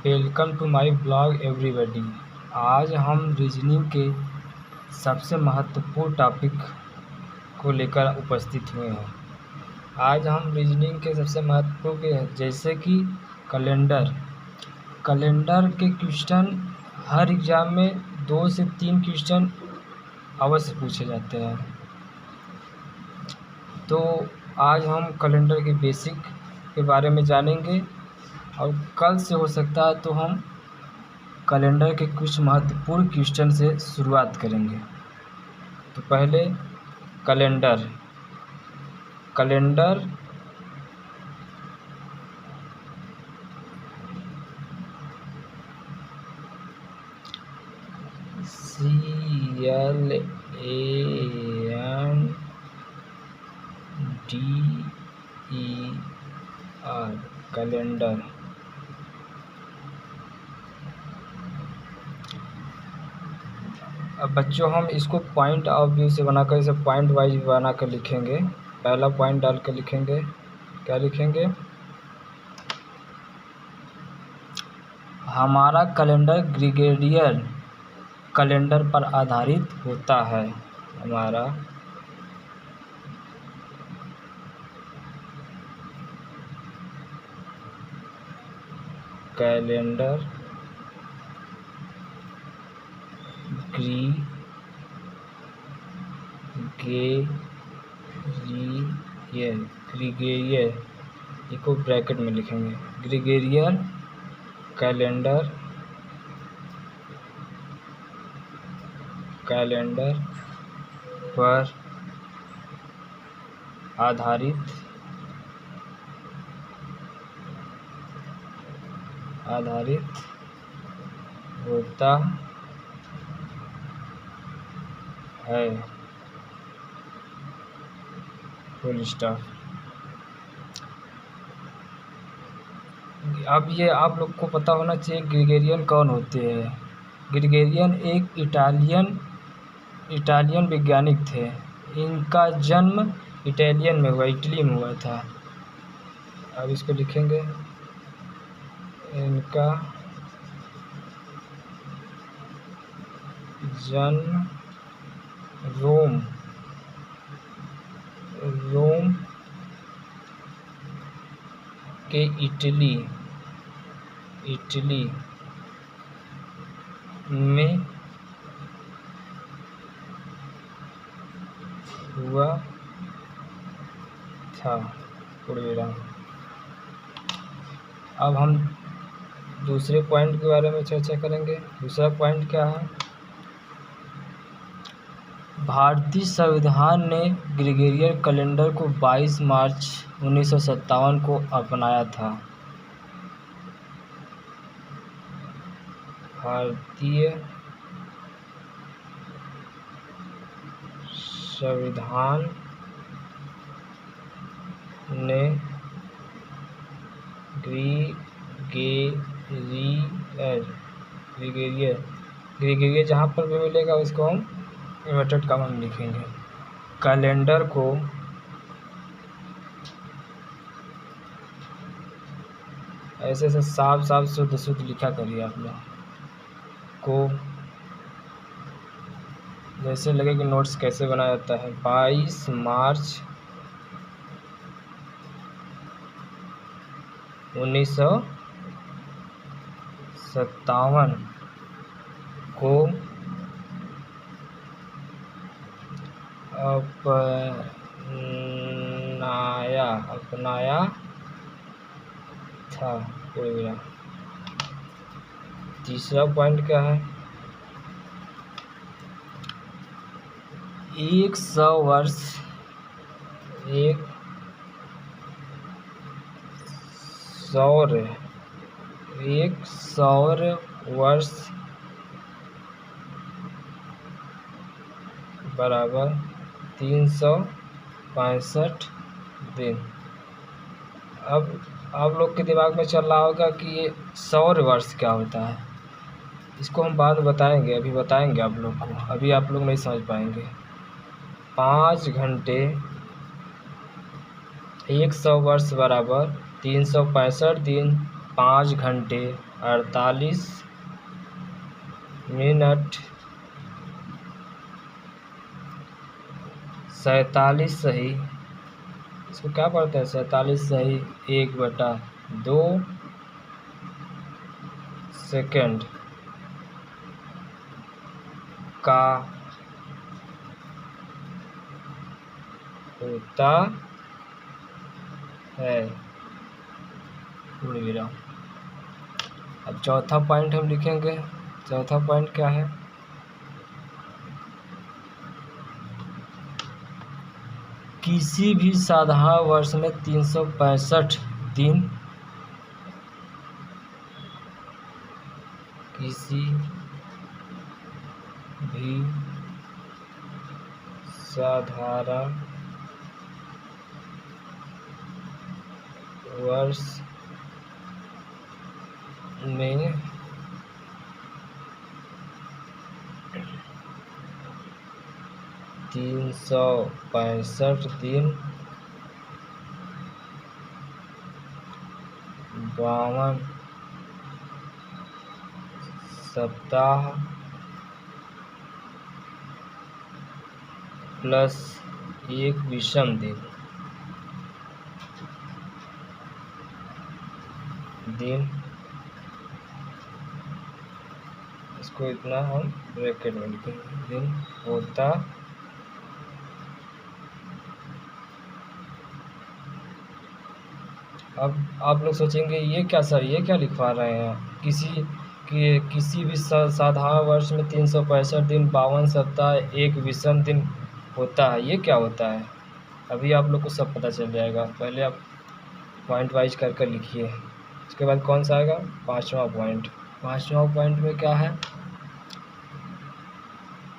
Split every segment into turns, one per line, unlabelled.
Welcome to my blog everybody. आज हम reasoning के सबसे महत्वपूर्ण टॉपिक को लेकर उपस्थित हुए हैं। आज हम रीजनिंग के सबसे महत्वपूर्ण के जैसे कि कैलेंडर के क्वेश्चन हर एग्ज़ाम में 2 से 3 क्वेश्चन अवश्य पूछे जाते हैं। तो आज हम कैलेंडर के बेसिक के बारे में जानेंगे और कल से हो सकता है तो हम कैलेंडर के कुछ महत्वपूर्ण क्वेश्चन से शुरुआत करेंगे। तो पहले कैलेंडर CALENDER कैलेंडर। अब बच्चों हम इसको पॉइंट ऑफ व्यू से बनाकर इसे पॉइंट वाइज बनाकर लिखेंगे। पहला पॉइंट डाल कर लिखेंगे, क्या लिखेंगे? हमारा कैलेंडर ग्रेगोरियन कैलेंडर पर आधारित होता है। हमारा कैलेंडर ग्रेगोरियन इसको ब्रैकेट में लिखेंगे। ग्रेगोरियन कैलेंडर पर आधारित होता है। Full stop. अब ये आप लोग को पता होना चाहिए ग्रेगोरियन कौन होते हैं। ग्रेगोरियन एक इटालियन वैज्ञानिक थे। इनका जन्म इटली में हुआ था। अब इसको लिखेंगे, इनका जन्म रोम के इटली में हुआ था। पूर्णविराम। अब हम दूसरे पॉइंट के बारे में चर्चा करेंगे। दूसरा पॉइंट क्या है? भारतीय संविधान ने ग्रेगोरियन कैलेंडर को 22 मार्च 1957 को अपनाया था। भारतीय संविधान ने ग्रेगोरियन जहाँ पर भी मिलेगा उसको हम इन्वर्टेड कॉमा में लिखेंगे। कैलेंडर को ऐसे साफ शुद्ध लिखा करिए आप लोग को, जैसे लगे कि नोट्स कैसे बनाया जाता है। 22 मार्च 1957 को अपनाया था। तीसरा पॉइंट क्या है? 100 वर्ष बराबर 365 दिन। अब आप लोग के दिमाग में चल रहा होगा कि ये 100 वर्ष क्या होता है। इसको हम बाद में बताएंगे, अभी बताएंगे आप लोग को, अभी आप लोग नहीं समझ पाएंगे। 5 घंटे 100 वर्ष बराबर 365 दिन 5 घंटे 48 मिनट 47 सही, इसको क्या पढ़ते हैं 47 सही 1/2 सेकंड का होता है। पूर्ण विराम। अब चौथा पॉइंट हम लिखेंगे। चौथा पॉइंट क्या है? किसी भी साधारण वर्ष में 365 दिन, किसी भी साधारण वर्ष में 365 दिन 52 सप्ताह प्लस 1 विषम दिन, इसको इतना हम ब्रैकेट में लिखेंगे, दिन होता अब आप लोग सोचेंगे ये क्या सर, ये क्या लिखवा रहे हैं? किसी भी साधारण वर्ष में 365 दिन 52 सप्ताह 1 विषम दिन होता है, ये क्या होता है? अभी आप लोग को सब पता चल जाएगा। पहले आप पॉइंट वाइज कर लिखिए। उसके बाद कौन सा आएगा? पाँचवा पॉइंट। पाँचवा पॉइंट में क्या है?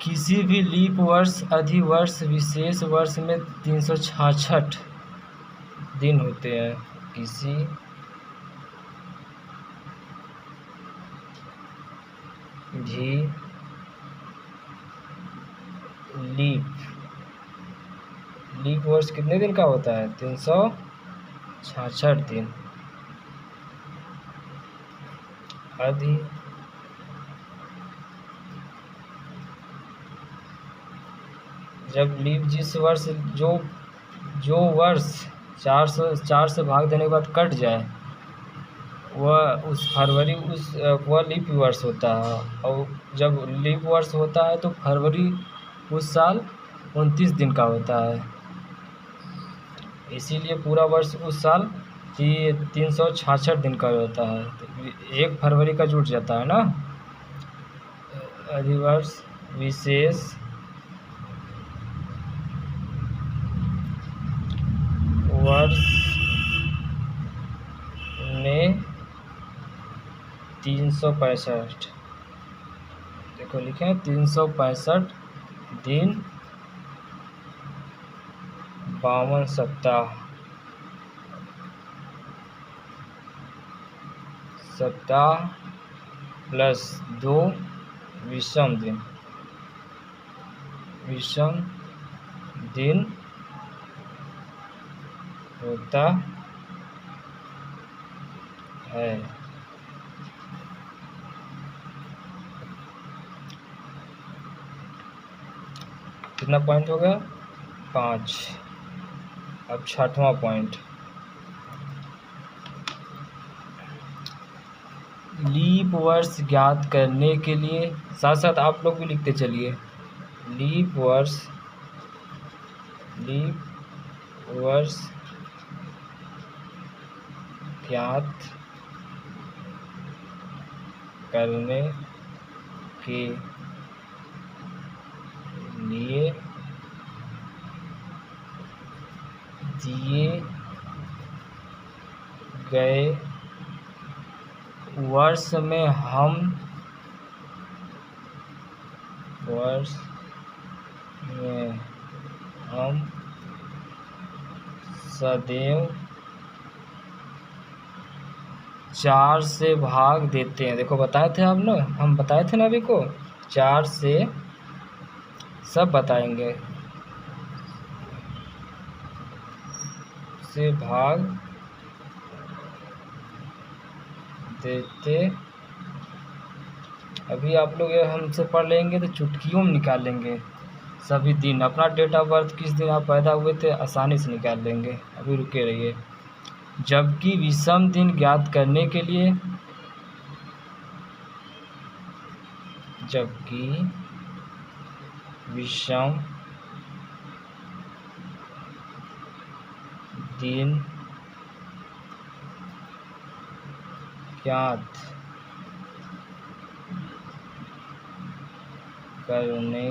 किसी भी लीप वर्ष अधिवर्ष विशेष वर्ष में 366 दिन होते हैं। किसी भी लीप वर्ष कितने दिन का होता है? 366 दिन। जब लीप जिस वर्ष जो वर्ष 4 से भाग देने के बाद कट जाए वह लीप वर्ष होता है। और जब लीप वर्ष होता है तो फरवरी उस साल 29 दिन का होता है, इसीलिए पूरा वर्ष उस साल 366 दिन का होता है। तो 1 फरवरी का जुट जाता है ना। अधिवर्ष विशेष वर्ष में 365, देखो लिखे हैं 365 दिन 52 सप्ताह प्लस 2 विषम दिन होता है। कितना पॉइंट हो गया? 5। अब छठवां पॉइंट, लीप वर्ष ज्ञात करने के लिए साथ साथ आप लोग भी लिखते चलिए। लीप वर्ष ज्ञात करने के लिए दिए गए वर्ष में हम सदैव 4 से भाग देते हैं। देखो बताए थे आप लोग, हम बताए थे ना अभी को, 4 से सब बताएंगे, से भाग देते। अभी आप लोग ये हमसे पढ़ लेंगे तो चुटकियों में निकाल लेंगे सभी दिन। अपना डेट ऑफ बर्थ किस दिन आप पैदा हुए थे आसानी से निकाल लेंगे। अभी रुके रहिए। जबकि विषम दिन ज्ञात करने के लिए, जबकि विषम दिन ज्ञात करने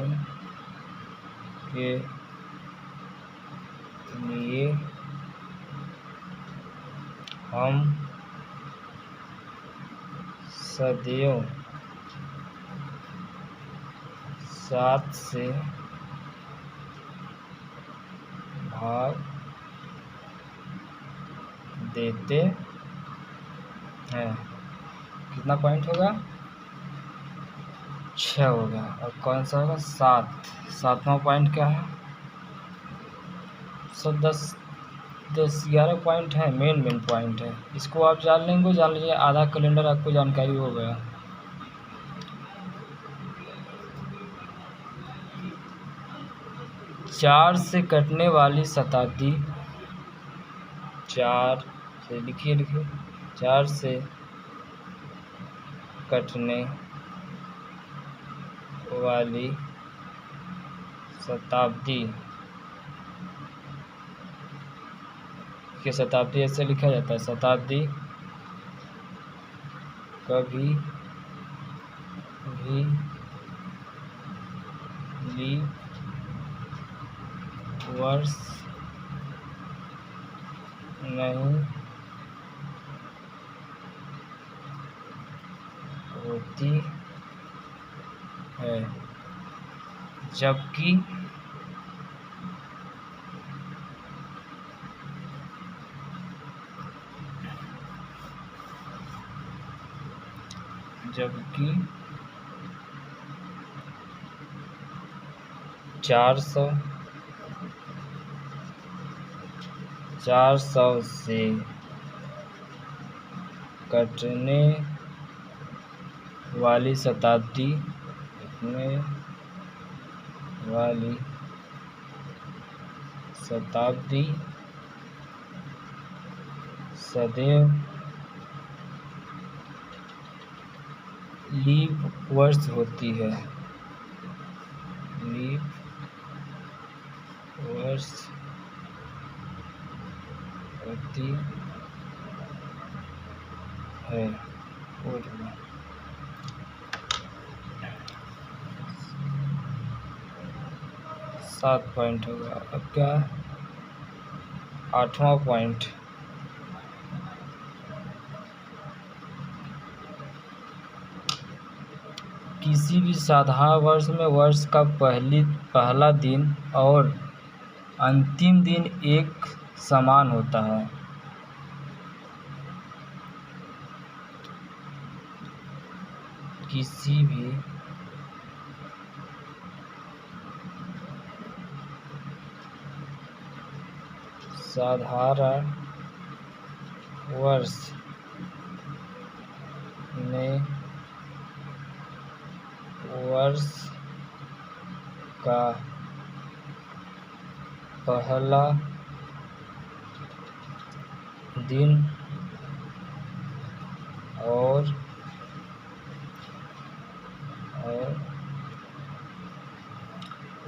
के लिए हम सदैव 7 से भाग देते हैं। कितना पॉइंट होगा? 6 होगा। और कौन सा होगा? 7। 7वां पॉइंट क्या है? 11 पॉइंट है, मेन पॉइंट है। इसको आप जान लेंगे, जान लीजिए आधा कैलेंडर आपको जानकारी हो गया। चार से कटने वाली शताब्दी, 4 से लिखिए 4 से कटने वाली शताब्दी के शताब्दी ऐसे लिखा जाता है। शताब्दी कभी भी लीप वर्ष नहीं होती है। जबकि जबकि 400 से कटने वाली शताब्दी सदैव लीप वर्ष होती है। लीप वर्ष होती है। 7 पॉइंट होगा। अब क्या? 8वां पॉइंट, किसी भी साधारण वर्ष में वर्ष का पहला दिन और अंतिम दिन एक समान होता है। किसी भी साधारण वर्ष में वर्ष का पहला दिन और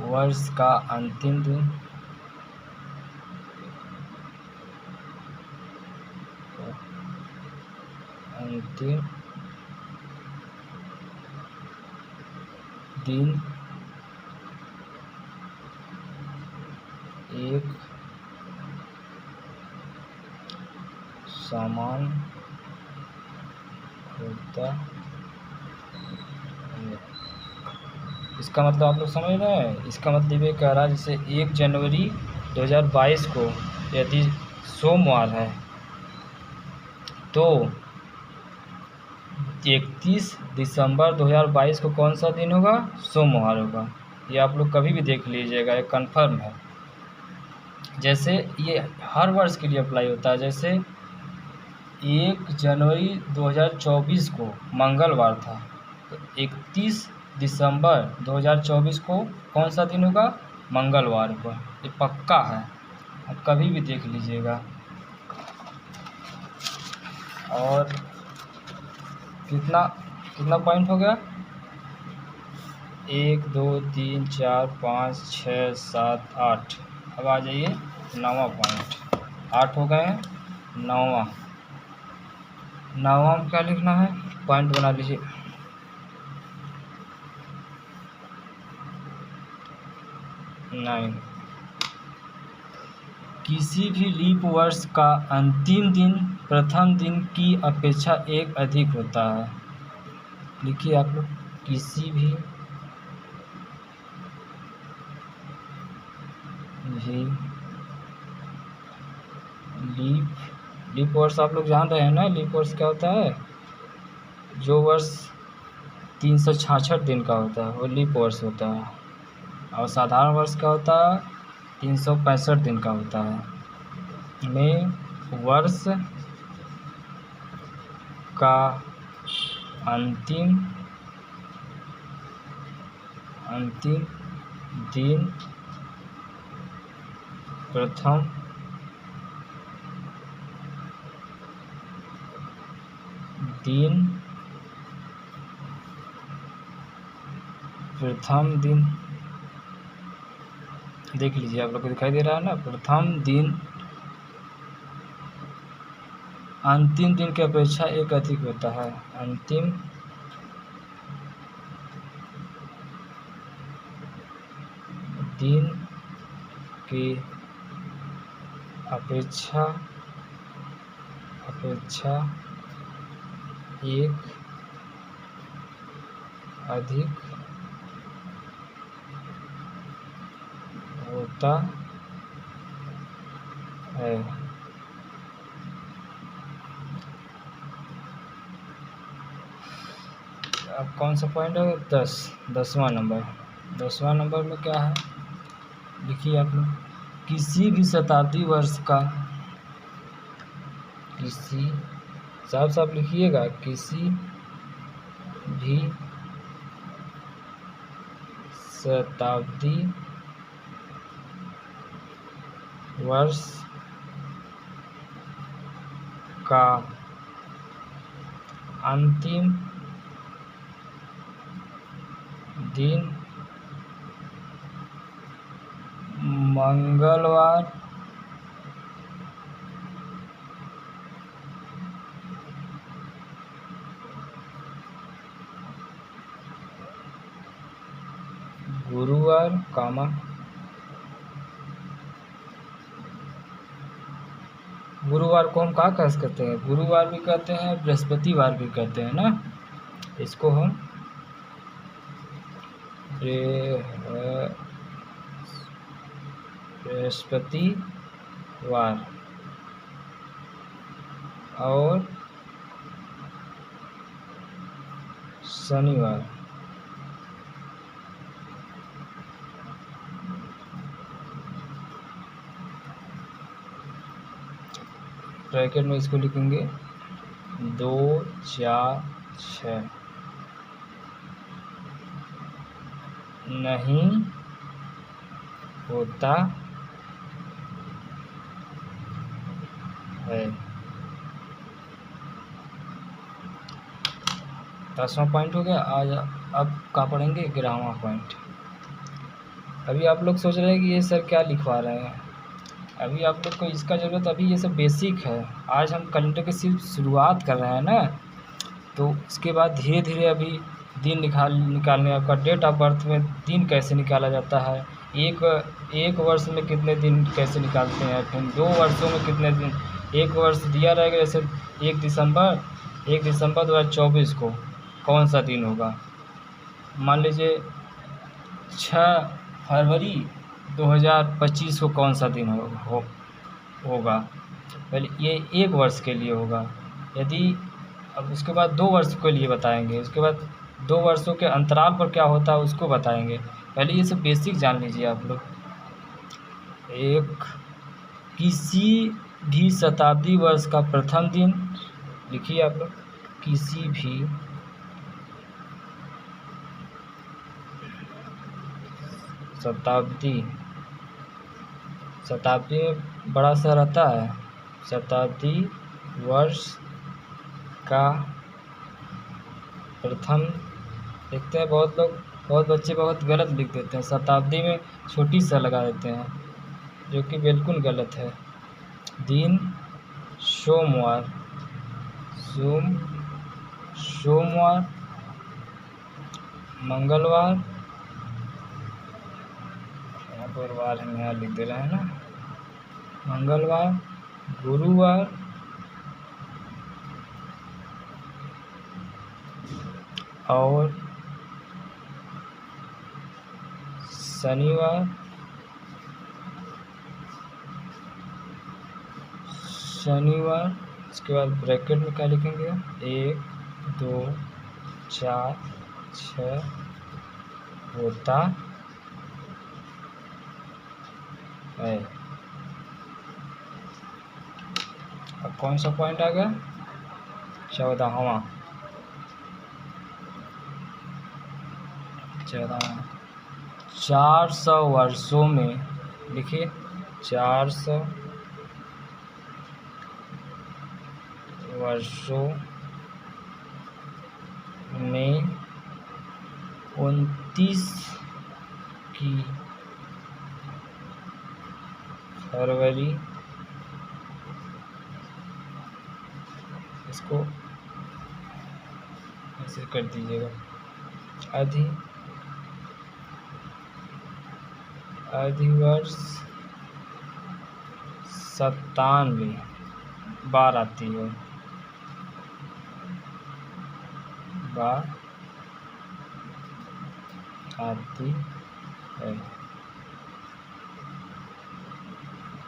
वर्ष का अंतिम दिन एक समान होता है। इसका मतलब आप लोग समझ रहे हैं? इसका मतलब ये कह रहा है जैसे 1 जनवरी 2022 को यदि सोमवार है तो 31 दिसंबर 2022 को कौन सा दिन होगा? सोमवार होगा। ये आप लोग कभी भी देख लीजिएगा, ये कन्फर्म है। जैसे ये हर वर्ष के लिए अप्लाई होता है। जैसे 1 जनवरी 2024 को मंगलवार था, तो 31 दिसंबर 2024 को कौन सा दिन होगा? मंगलवार को। ये पक्का है, आप कभी भी देख लीजिएगा। और कितना कितना पॉइंट हो गया? 1 2 3 4 5 6 7 8। अब आ जाइए 9वां पॉइंट। 8 हो गए हैं, 9वां में क्या लिखना है? पॉइंट बना लीजिए। 9, किसी भी लीप वर्ष का अंतिम दिन प्रथम दिन की अपेक्षा 1 अधिक होता है। लिखिए आप लोग, किसी भी लीप वर्ष आप लोग जान रहे हैं ना? लीप वर्ष क्या होता है? जो वर्ष 366 दिन का होता है वो लीप वर्ष होता है, और साधारण वर्ष क्या होता है? 365 दिन का होता है। में वर्ष का अंतिम दिन प्रथम दिन देख लीजिए, आप लोग को दिखाई दे रहा है ना? प्रथम दिन अंतिम दिन की अपेक्षा 1 अधिक होता है। अंतिम दिन की अपेक्षा 1 अधिक होता है। अब कौन सा पॉइंट है? 10वां नंबर। 10वां नंबर में क्या है? लिखिए आप लोग, किसी भी शताब्दी वर्ष का, किसी साफ साफ लिखिएगा, किसी भी शताब्दी वर्ष का अंतिम दिन मंगलवार गुरुवार गुरुवार को हम क्या कह सकते हैं? गुरुवार भी कहते हैं, बृहस्पतिवार भी कहते हैं ना। इसको हम बृहस्पतिवार और शनिवार ब्रैकेट में इसको लिखेंगे 2 4 6 नहीं होता है। 10वां पॉइंट हो गया। आज अब क्या पढ़ेंगे? 11वां पॉइंट। अभी आप लोग सोच रहे हैं कि ये सर क्या लिखवा रहे हैं। अभी आप लोग को इसका ज़रूरत, अभी ये सब बेसिक है। आज हम कैलेंडर की सिर्फ शुरुआत कर रहे हैं ना, तो उसके बाद धीरे धीरे अभी दिन निकालने, आपका डेट ऑफ बर्थ में दिन कैसे निकाला जाता है, एक वर्ष में कितने दिन कैसे निकालते हैं, फिर 2 वर्षों में कितने दिन। एक वर्ष दिया रहेगा, जैसे 1 दिसंबर 2024 को कौन सा दिन होगा? मान लीजिए 6 फरवरी 2025 को कौन सा दिन होगा। पहले ये 1 वर्ष के लिए होगा। यदि अब उसके बाद 2 वर्ष के लिए बताएंगे, उसके बाद 2 वर्षों के अंतराल पर क्या होता है उसको बताएंगे। पहले ये सब बेसिक जान लीजिए आप लोग। किसी भी शताब्दी वर्ष का प्रथम दिन, लिखिए आप लोग, किसी भी शताब्दी में बड़ा सा रहता है, शताब्दी वर्ष का प्रथम, देखते हैं बहुत बच्चे बहुत गलत लिख देते हैं, शताब्दी में छोटी सा लगा देते हैं, जो कि बिल्कुल गलत है। दिन सोमवार, सोमवार, मंगलवार, यहाँ पर वार हम यहाँ लिख दे रहे हैं ना, मंगलवार, गुरुवार, और शनिवार, इसके बाद ब्रैकेट में क्या लिखेंगे, 1 2 4 6 होता है। अब कौन सा पॉइंट आ गया, 14वां, 400 वर्षों में, लिखिए 400 वर्षों में 29 की फरवरी, इसको ऐसे कर दीजिएगा, अधिवर्ष 97 बार आती है, बार आती है।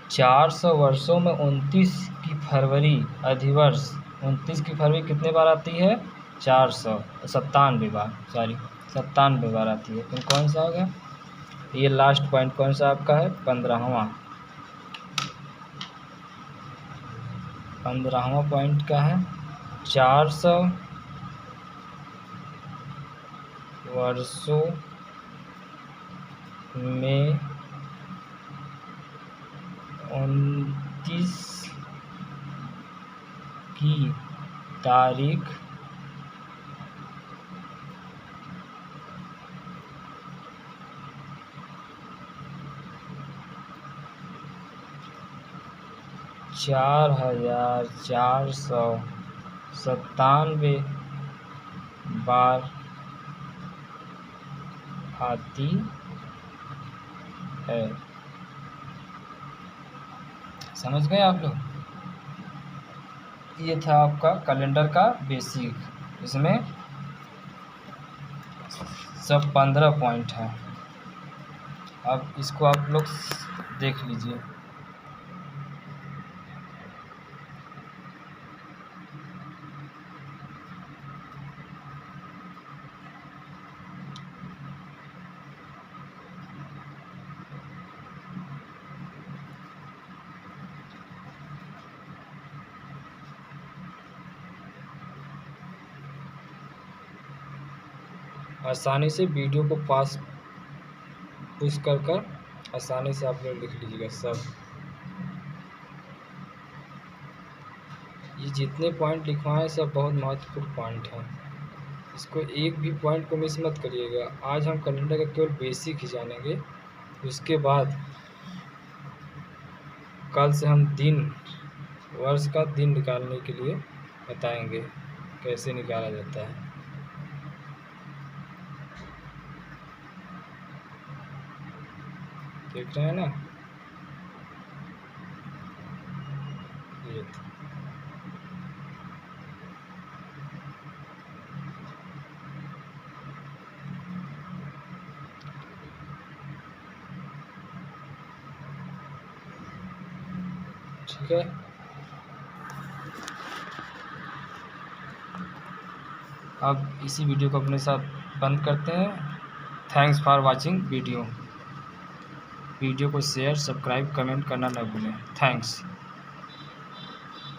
400 वर्षों में 29 की फरवरी, अधिवर्ष 29 की फरवरी कितने बार आती है, 497 बार, 97 बार आती है। तो कौन सा होगा, ये लास्ट पॉइंट कौन सा आपका है, 15वां पॉइंट का है, 400 वर्षों में 29 की तारीख चार 4,497 बार आती है। समझ गए आप लोग, ये था आपका कैलेंडर का बेसिक, इसमें सब 15 पॉइंट है। अब इसको आप लोग देख लीजिए। आसानी से वीडियो को पुश कर आसानी से आप लोग लिख लीजिएगा सब। ये जितने पॉइंट लिखवाएं सब बहुत महत्वपूर्ण पॉइंट हैं, इसको एक भी पॉइंट को मिस मत करिएगा। आज हम कैलेंडर का केवल बेसिक ही जानेंगे, उसके बाद कल से हम वर्ष का दिन निकालने के लिए बताएंगे कैसे निकाला जाता है। देख रहे हैं ना, ये ठीक है। अब इसी वीडियो को अपने साथ बंद करते हैं। थैंक्स फॉर वाचिंग वीडियो को शेयर, सब्सक्राइब, कमेंट करना न भूलें। थैंक्स।